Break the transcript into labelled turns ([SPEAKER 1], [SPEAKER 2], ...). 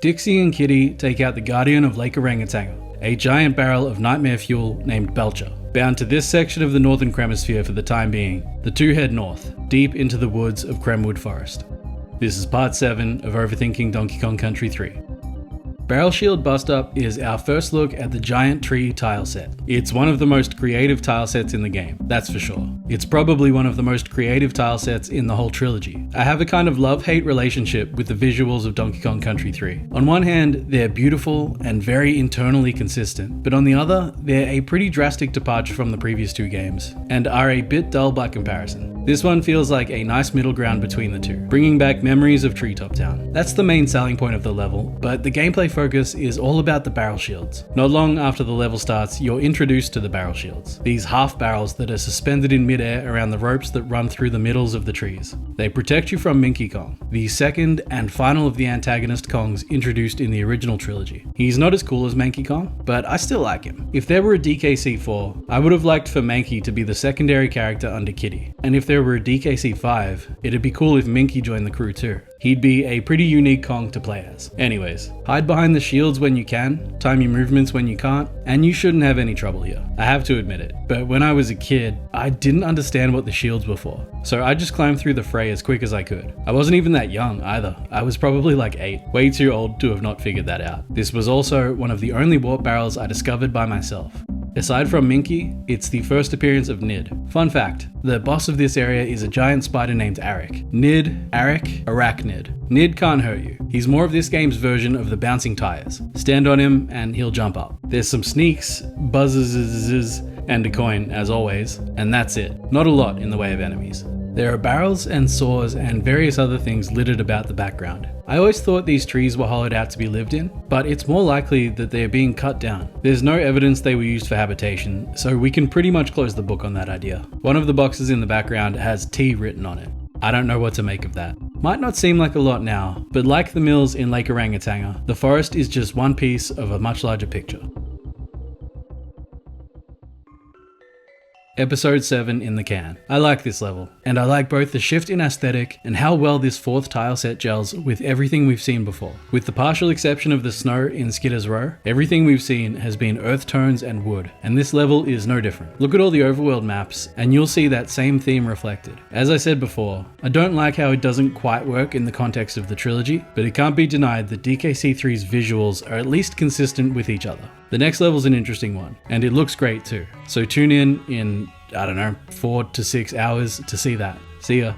[SPEAKER 1] Dixie and Kitty take out the guardian of Lake Orangutangle, a giant barrel of nightmare fuel named Belcha. Bound to this section of the northern Cremasphere for the time being, the two head north, deep into the woods of Kremwood Forest. This is part 7 of Overthinking Donkey Kong Country 3. Barrel Shield BustUp is our first look at the giant tree tile set. It's one of the most creative tile sets in the game, that's for sure. It's probably one of the most creative tile sets in the whole trilogy. I have a kind of love-hate relationship with the visuals of Donkey Kong Country 3. On one hand, they're beautiful and very internally consistent, but on the other, they're a pretty drastic departure from the previous two games, and are a bit dull by comparison. This one feels like a nice middle ground between the two, bringing back memories of Treetop Town. That's the main selling point of the level, but the gameplay focus is all about the barrel shields. Not long after the level starts, you're introduced to the barrel shields, these half barrels that are suspended in midair around the ropes that run through the middles of the trees. They protect you from Minky Kong, the second and final of the antagonist Kongs introduced in the original trilogy. He's not as cool as Minky Kong, but I still like him. If there were a DKC4, I would have liked for Minky to be the secondary character under Kitty, and if there were a DKC5, it'd be cool if Minky joined the crew too. He'd be a pretty unique Kong to play as. Anyways, hide behind the shields when you can, time your movements when you can't, and you shouldn't have any trouble here. I have to admit it, but when I was a kid, I didn't understand what the shields were for, so I just climbed through the fray as quick as I could. I wasn't even that young either. I was probably like 8, way too old to have not figured that out. This was also one of the only warp barrels I discovered by myself. Aside from Minky, it's the first appearance of Nid. Fun fact, the boss of this area is a giant spider named Arik. Nid, Arik, Arachnid. Nid can't hurt you. He's more of this game's version of the bouncing tires. Stand on him and he'll jump up. There's some sneaks, buzzes, and a coin as always, and that's it. Not a lot in the way of enemies. There are barrels and saws and various other things littered about the background. I always thought these trees were hollowed out to be lived in, but it's more likely that they are being cut down. There's no evidence they were used for habitation, so we can pretty much close the book on that idea. One of the boxes in the background has T written on it. I don't know what to make of that. Might not seem like a lot now, but like the mills in Lake Orangutangle, the forest is just one piece of a much larger picture. Episode 7 in the can. I like this level, and I like both the shift in aesthetic and how well this fourth tile set gels with everything we've seen before. With the partial exception of the snow in Skitter's Row, everything we've seen has been earth tones and wood, and this level is no different. Look at all the overworld maps, and you'll see that same theme reflected. As I said before, I don't like how it doesn't quite work in the context of the trilogy, but it can't be denied that DKC3's visuals are at least consistent with each other. The next level's an interesting one, and it looks great too. So tune in, I don't know, 4 to 6 hours to see that. See ya.